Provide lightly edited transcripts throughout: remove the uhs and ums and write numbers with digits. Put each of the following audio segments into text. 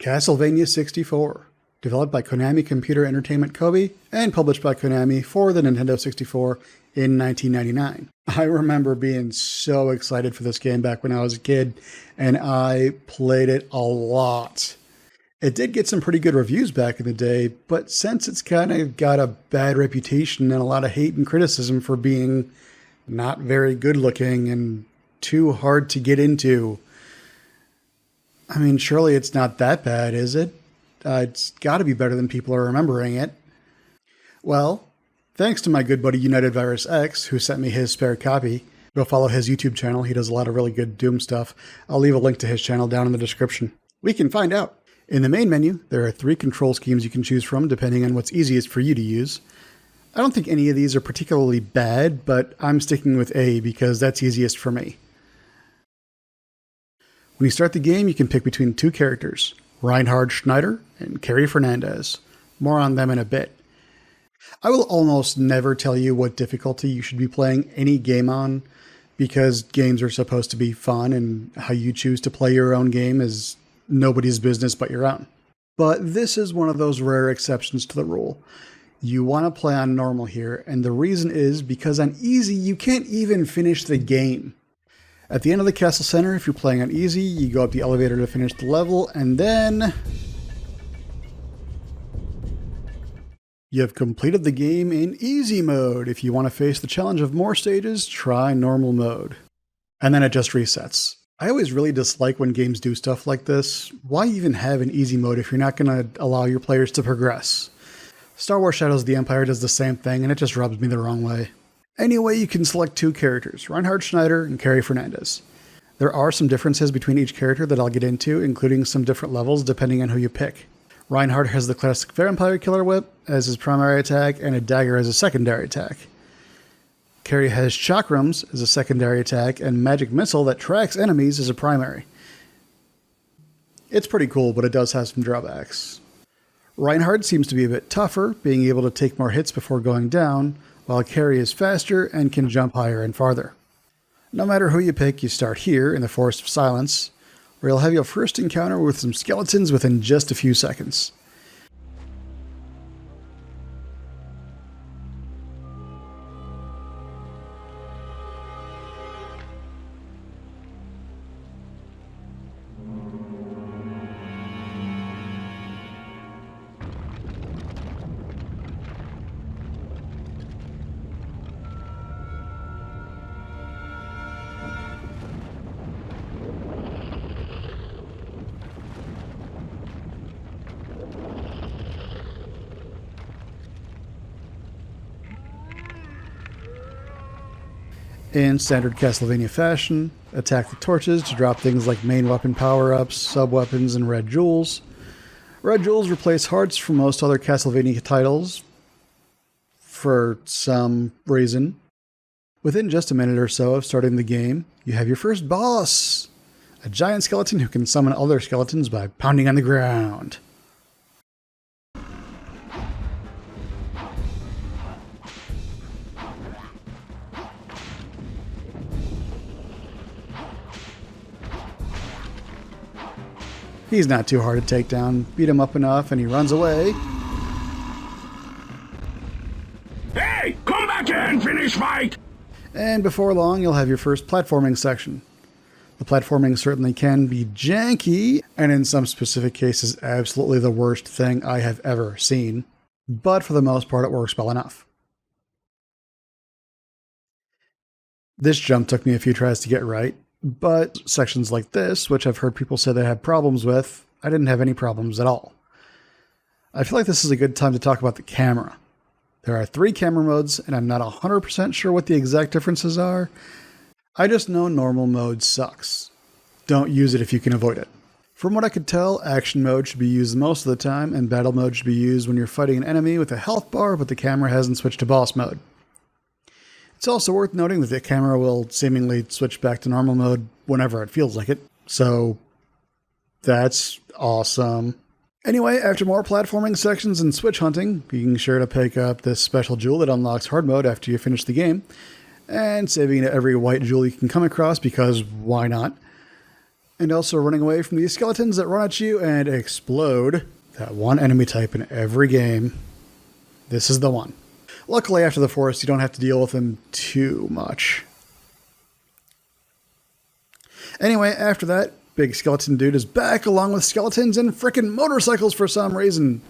Castlevania 64, developed by Konami Computer Entertainment Kobe and published by Konami for the Nintendo 64 in 1999. I remember being so excited for this game back when I was a kid, and I played it a lot. It did get some pretty good reviews back in the day, but since it's kind of got a bad reputation and a lot of hate and criticism for being not very good looking and too hard to get into, I mean, surely it's not that bad, is it? It's got to be better than people are remembering it. Well, thanks to my good buddy United Virus X, who sent me his spare copy. Go follow his YouTube channel. He does a lot of really good Doom stuff. I'll leave a link to his channel down in the description. We can find out. In the main menu, there are 3 control schemes you can choose from, depending on what's easiest for you to use. I don't think any of these are particularly bad, but I'm sticking with A because that's easiest for me. When you start the game, you can pick between 2 characters, Reinhard Schneider and Carrie Fernandez. More on them in a bit. I will almost never tell you what difficulty you should be playing any game on, because games are supposed to be fun, and how you choose to play your own game is nobody's business but your own. But this is one of those rare exceptions to the rule. You want to play on normal here, and the reason is because on easy, you can't even finish the game. At the end of the castle center, if you're playing on easy, you go up the elevator to finish the level, and then you have completed the game in easy mode. If you want to face the challenge of more stages, try normal mode. And then it just resets. I always really dislike when games do stuff like this. Why even have an easy mode if you're not going to allow your players to progress? Star Wars Shadows of the Empire does the same thing, and it just rubs me the wrong way. Anyway, you can select 2 characters, Reinhard Schneider and Carrie Fernandez. There are some differences between each character that I'll get into, including some different levels depending on who you pick. Reinhard has the classic Vampire Killer Whip as his primary attack and a dagger as a secondary attack. Carrie has Chakrams as a secondary attack and Magic Missile that tracks enemies as a primary. It's pretty cool, but it does have some drawbacks. Reinhard seems to be a bit tougher, being able to take more hits before going down, while Carrie is faster and can jump higher and farther. No matter who you pick, you start here in the Forest of Silence, where you'll have your first encounter with some skeletons within just a few seconds. In standard Castlevania fashion, attack the torches to drop things like main weapon power-ups, sub-weapons, and red jewels. Red jewels replace hearts from most other Castlevania titles, for some reason. Within just a minute or so of starting the game, you have your first boss! A giant skeleton who can summon other skeletons by pounding on the ground. He's not too hard to take down. Beat him up enough and he runs away. Hey! Come back here and finish fight! And before long, you'll have your first platforming section. The platforming certainly can be janky, and in some specific cases, absolutely the worst thing I have ever seen. But for the most part, it works well enough. This jump took me a few tries to get right. But sections like this, which I've heard people say they have problems with, I didn't have any problems at all. I feel like this is a good time to talk about the camera. There are 3 camera modes, and I'm not 100% sure what the exact differences are. I just know normal mode sucks. Don't use it if you can avoid it. From what I could tell, action mode should be used most of the time, and battle mode should be used when you're fighting an enemy with a health bar, but the camera hasn't switched to boss mode. It's also worth noting that the camera will seemingly switch back to normal mode whenever it feels like it, so that's awesome. Anyway, after more platforming sections and switch hunting, being sure to pick up this special jewel that unlocks hard mode after you finish the game, and saving every white jewel you can come across because why not? And also running away from these skeletons that run at you and explode. That one enemy type in every game. This is the one. Luckily, after the forest, you don't have to deal with them too much. Anyway, after that, big skeleton dude is back along with skeletons and frickin' motorcycles for some reason.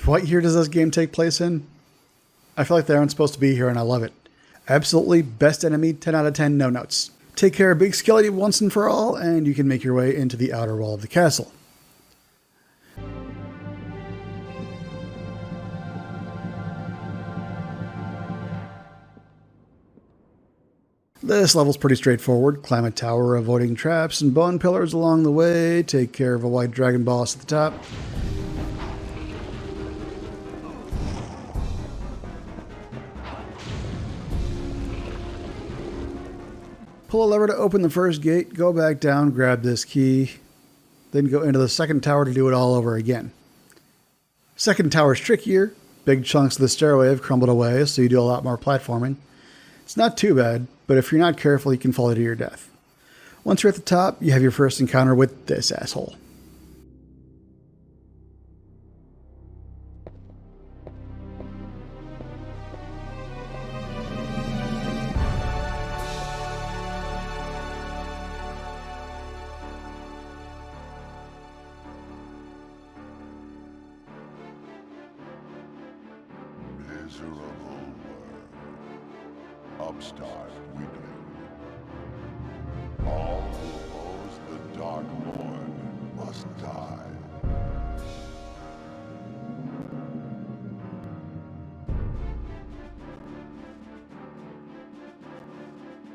What year does this game take place in? I feel like they aren't supposed to be here and I love it. Absolutely best enemy, 10 out of 10, no notes. Take care of Big Skelly once and for all, and you can make your way into the outer wall of the castle. This level's pretty straightforward. Climb a tower, avoiding traps and bone pillars along the way. Take care of a white dragon boss at the top. Pull a lever to open the first gate, go back down, grab this key, then go into the second tower to do it all over again. Second tower's trickier. Big chunks of the stairway have crumbled away, so you do a lot more platforming. It's not too bad, but if you're not careful, you can fall to your death. Once you're at the top, you have your first encounter with this asshole. Miserable world. Upstart weakling. All who oppose the Dark Lord must die.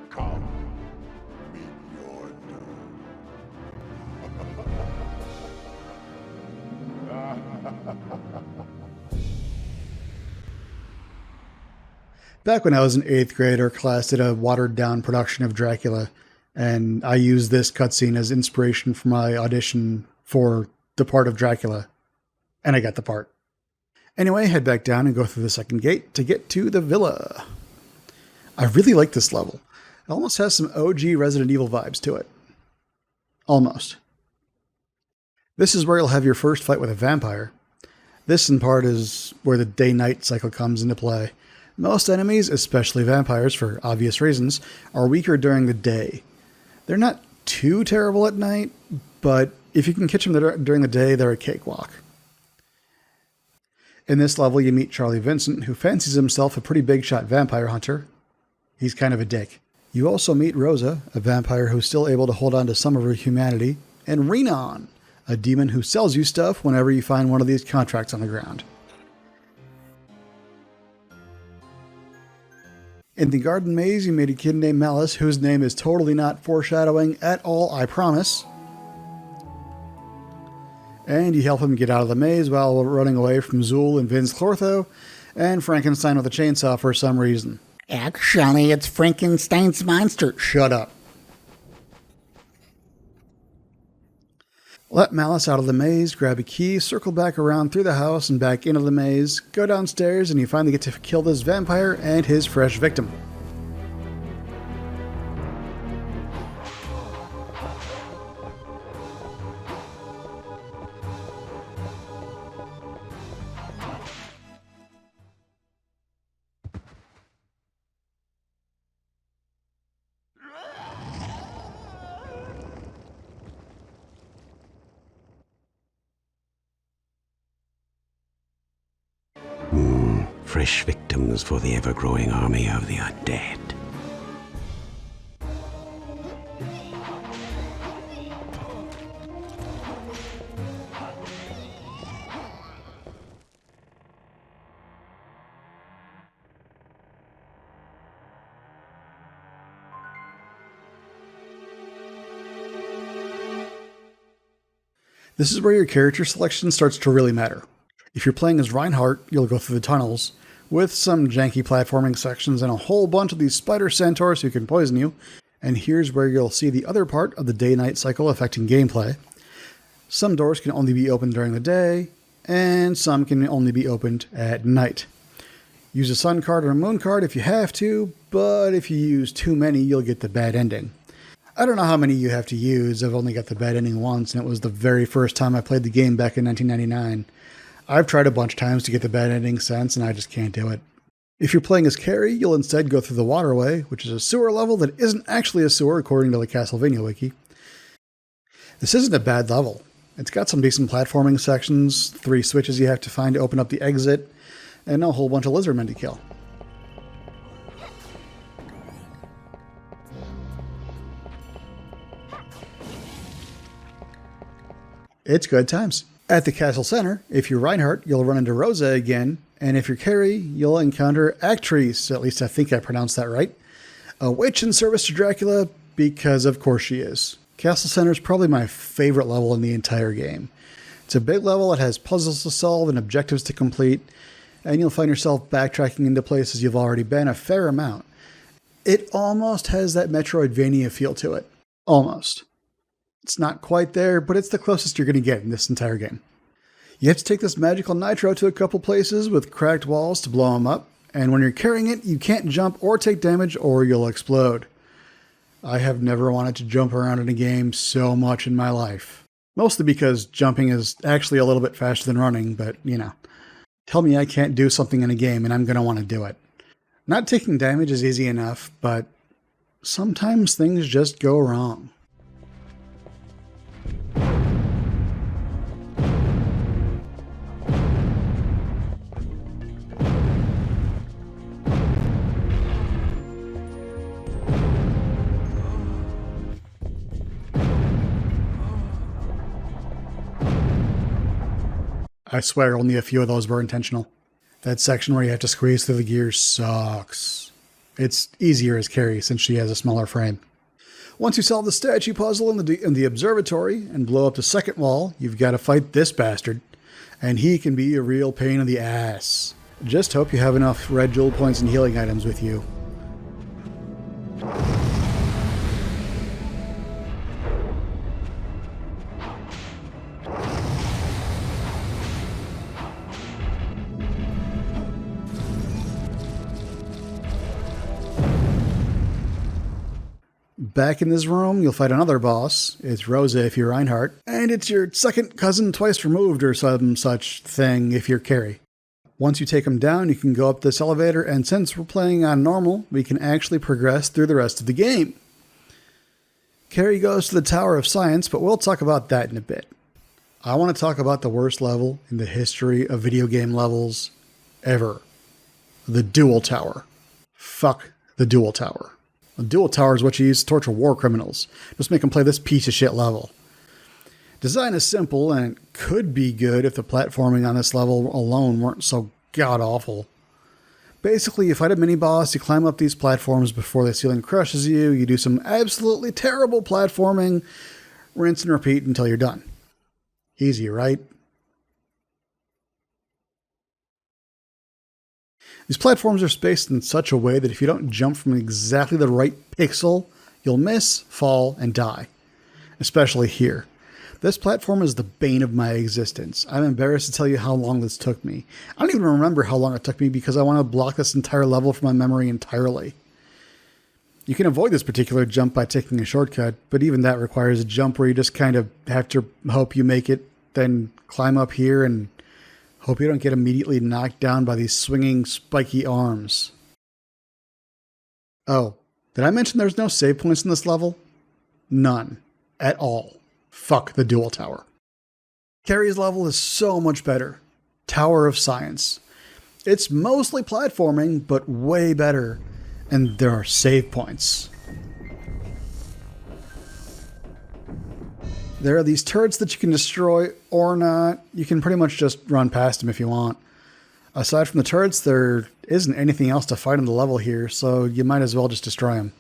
Come, meet your doom. Back when I was in 8th grade, our class did a watered-down production of Dracula, and I used this cutscene as inspiration for my audition for the part of Dracula, and I got the part. Anyway, head back down and go through the second gate to get to the villa. I really like this level. It almost has some OG Resident Evil vibes to it. Almost. This is where you'll have your first fight with a vampire. This, in part, is where the day-night cycle comes into play. Most enemies, especially vampires for obvious reasons, are weaker during the day. They're not too terrible at night, but if you can catch them during the day, they're a cakewalk. In this level, you meet Charlie Vincent, who fancies himself a pretty big shot vampire hunter. He's kind of a dick. You also meet Rosa, a vampire who's still able to hold on to some of her humanity, and Renan, a demon who sells you stuff whenever you find one of these contracts on the ground. In the garden maze, you meet a kid named Malice, whose name is totally not foreshadowing at all, I promise. And you help him get out of the maze while running away from Zool and Vince Clortho, and Frankenstein with a chainsaw for some reason. Actually, it's Frankenstein's monster. Shut up. Let Malice out of the maze, grab a key, circle back around through the house and back into the maze, go downstairs, and you finally get to kill this vampire and his fresh victim. Fresh victims for the ever-growing army of the undead. This is where your character selection starts to really matter. If you're playing as Reinhardt, you'll go through the tunnels, with some janky platforming sections and a whole bunch of these spider centaurs who can poison you, and here's where you'll see the other part of the day-night cycle affecting gameplay. Some doors can only be opened during the day, and some can only be opened at night. Use a sun card or a moon card if you have to, but if you use too many, you'll get the bad ending. I don't know how many you have to use. I've only got the bad ending once, and it was the very first time I played the game back in 1999. I've tried a bunch of times to get the bad ending since, and I just can't do it. If you're playing as Carrie, you'll instead go through the waterway, which is a sewer level that isn't actually a sewer according to the Castlevania wiki. This isn't a bad level. It's got some decent platforming sections, 3 switches you have to find to open up the exit, and a whole bunch of lizardmen to kill. It's good times. At the castle center, if you're Reinhardt, you'll run into Rosa again, and if you're Carrie, you'll encounter Actrice, at least I think I pronounced that right, a witch in service to Dracula, because of course she is. Castle Center is probably my favorite level in the entire game. It's a big level, it has puzzles to solve and objectives to complete, and you'll find yourself backtracking into places you've already been a fair amount. It almost has that Metroidvania feel to it. Almost. It's not quite there, but it's the closest you're going to get in this entire game. You have to take this magical nitro to a couple places with cracked walls to blow them up, and when you're carrying it, you can't jump or take damage or you'll explode. I have never wanted to jump around in a game so much in my life. Mostly because jumping is actually a little bit faster than running, but you know. Tell me I can't do something in a game and I'm going to want to do it. Not taking damage is easy enough, but sometimes things just go wrong. I swear only a few of those were intentional. That section where you have to squeeze through the gears sucks. It's easier as Carrie since she has a smaller frame. Once you solve the statue puzzle in the observatory and blow up the second wall, you've got to fight this bastard. And he can be a real pain in the ass. Just hope you have enough red jewel points and healing items with you. Back in this room, you'll fight another boss. It's Rosa if you're Reinhardt, and it's your second cousin twice removed or some such thing if you're Carrie. Once you take him down, you can go up this elevator, and since we're playing on normal, we can actually progress through the rest of the game. Carrie goes to the Tower of Science, but we'll talk about that in a bit. I want to talk about the worst level in the history of video game levels ever. The Duel Tower. Fuck the Duel Tower. The Duel Tower is what you use to torture war criminals. Just make them play this piece of shit level. Design is simple, and it could be good if the platforming on this level alone weren't so god-awful. Basically, you fight a mini-boss, you climb up these platforms before the ceiling crushes you, you do some absolutely terrible platforming, rinse and repeat until you're done. Easy, right? These platforms are spaced in such a way that if you don't jump from exactly the right pixel, you'll miss, fall, and die. Especially here. This platform is the bane of my existence. I'm embarrassed to tell you how long this took me. I don't even remember how long it took me because I want to block this entire level from my memory entirely. You can avoid this particular jump by taking a shortcut, but even that requires a jump where you just kind of have to hope you make it, then climb up here and hope you don't get immediately knocked down by these swinging, spiky arms. Oh, did I mention there's no save points in this level? None. At all. Fuck the Duel Tower. Carrie's level is so much better. Tower of Science. It's mostly platforming, but way better. And there are save points. There are these turrets that you can destroy or not. You can pretty much just run past them if you want. Aside from the turrets, there isn't anything else to fight on the level here, so you might as well just destroy them.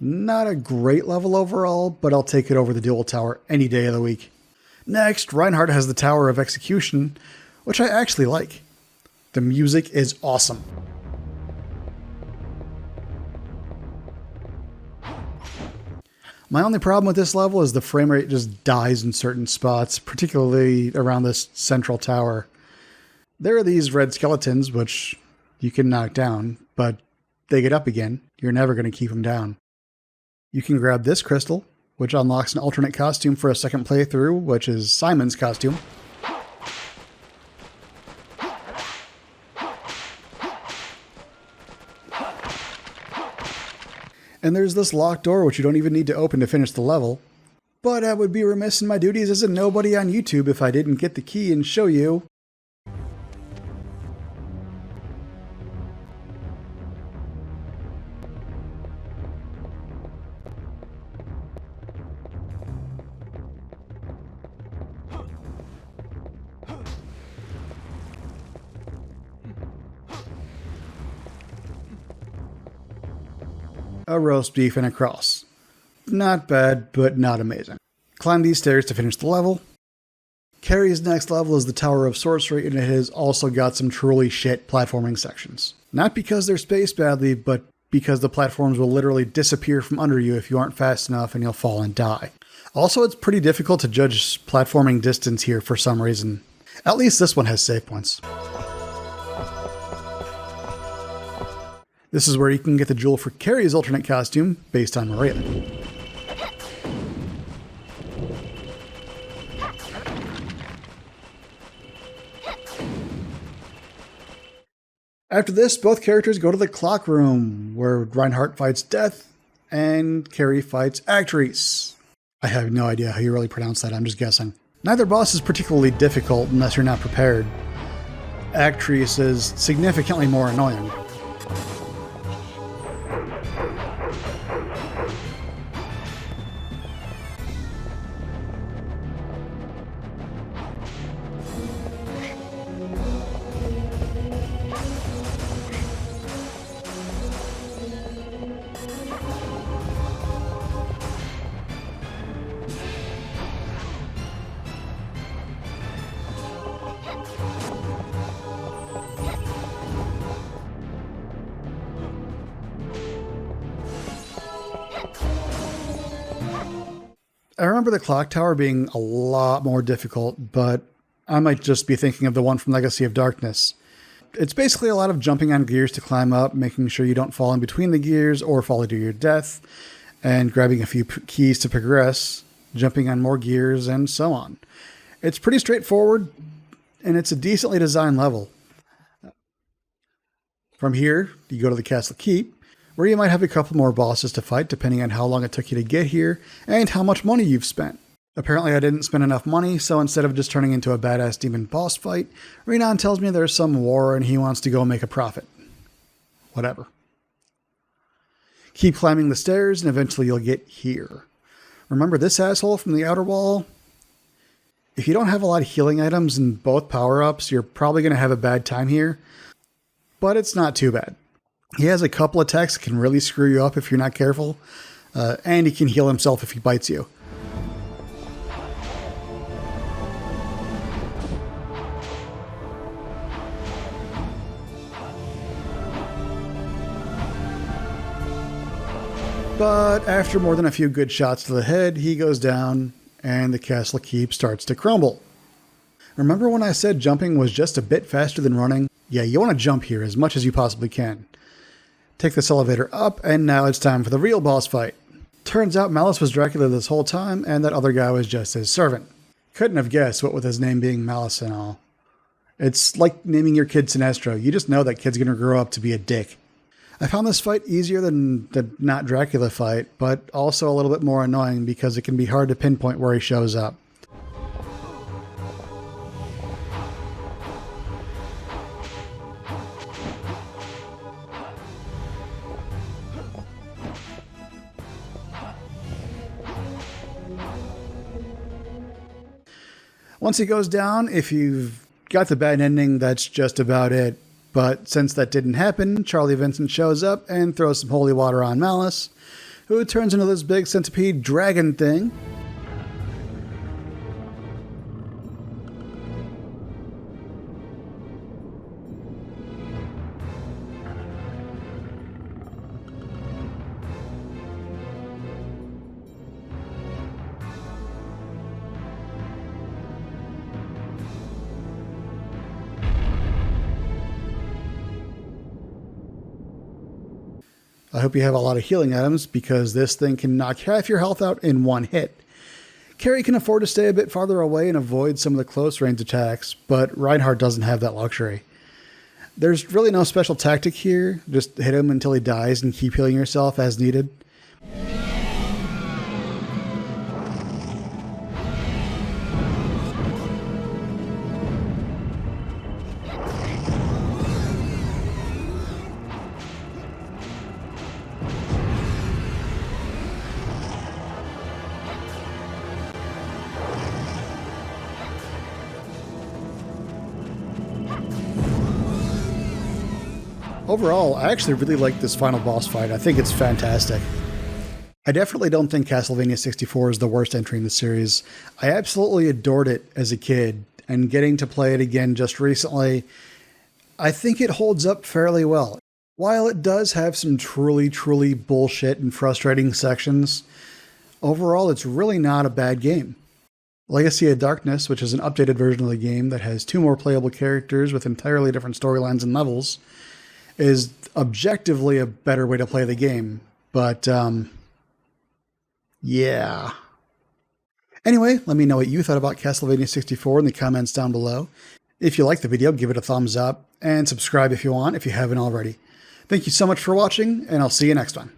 Not a great level overall, but I'll take it over the Duel Tower any day of the week. Next, Reinhardt has the Tower of Execution, which I actually like. The music is awesome. My only problem with this level is the frame rate just dies in certain spots, particularly around this central tower. There are these red skeletons, which you can knock down, but they get up again. You're never going to keep them down. You can grab this crystal, which unlocks an alternate costume for a second playthrough, which is Simon's costume. And there's this locked door, which you don't even need to open to finish the level. But I would be remiss in my duties as a nobody on YouTube if I didn't get the key and show you. A roast beef and a cross. Not bad, but not amazing. Climb these stairs to finish the level. Carrie's next level is the Tower of Sorcery, and it has also got some truly shit platforming sections. Not because they're spaced badly, but because the platforms will literally disappear from under you if you aren't fast enough and you'll fall and die. Also, it's pretty difficult to judge platforming distance here for some reason. At least this one has save points. This is where you can get the jewel for Carrie's alternate costume, based on Maria. After this, both characters go to the clock room, where Reinhardt fights Death, and Carrie fights Actrice. I have no idea how you really pronounce that, I'm just guessing. Neither boss is particularly difficult unless you're not prepared. Actrice is significantly more annoying. I remember the clock tower being a lot more difficult, but I might just be thinking of the one from Legacy of Darkness. It's basically a lot of jumping on gears to climb up, making sure you don't fall in between the gears or fall to your death, and grabbing a few keys to progress, jumping on more gears, and so on. It's pretty straightforward, and it's a decently designed level. From here, you go to the Castle Keep, where you might have a couple more bosses to fight depending on how long it took you to get here and how much money you've spent. Apparently I didn't spend enough money, so instead of just turning into a badass demon boss fight, Renan tells me there's some war and he wants to go make a profit. Whatever. Keep climbing the stairs and eventually you'll get here. Remember this asshole from the outer wall? If you don't have a lot of healing items and both power-ups, you're probably going to have a bad time here, but it's not too bad. He has a couple attacks that can really screw you up if you're not careful, and he can heal himself if he bites you. But after more than a few good shots to the head, he goes down, and the Castle Keep starts to crumble. Remember when I said jumping was just a bit faster than running? Yeah, you want to jump here as much as you possibly can. Take this elevator up, and now it's time for the real boss fight. Turns out Malice was Dracula this whole time, and that other guy was just his servant. Couldn't have guessed, what with his name being Malice and all. It's like naming your kid Sinestro. You just know that kid's gonna grow up to be a dick. I found this fight easier than the not Dracula fight, but also a little bit more annoying because it can be hard to pinpoint where he shows up. Once he goes down, if you've got the bad ending, that's just about it. But since that didn't happen, Charlie Vincent shows up and throws some holy water on Malice, who turns into this big centipede dragon thing. I hope you have a lot of healing items because this thing can knock half your health out in one hit. Carrie can afford to stay a bit farther away and avoid some of the close range attacks, but Reinhardt doesn't have that luxury. There's really no special tactic here, just hit him until he dies and keep healing yourself as needed. Overall, I actually really like this final boss fight. I think it's fantastic. I definitely don't think Castlevania 64 is the worst entry in the series. I absolutely adored it as a kid, and getting to play it again just recently, I think it holds up fairly well. While it does have some truly bullshit and frustrating sections, overall it's really not a bad game. Legacy of Darkness, which is an updated version of the game that has 2 more playable characters with entirely different storylines and levels, is objectively a better way to play the game. But, yeah. Anyway, let me know what you thought about Castlevania 64 in the comments down below. If you liked the video, give it a thumbs up, and subscribe if you want, if you haven't already. Thank you so much for watching, and I'll see you next one.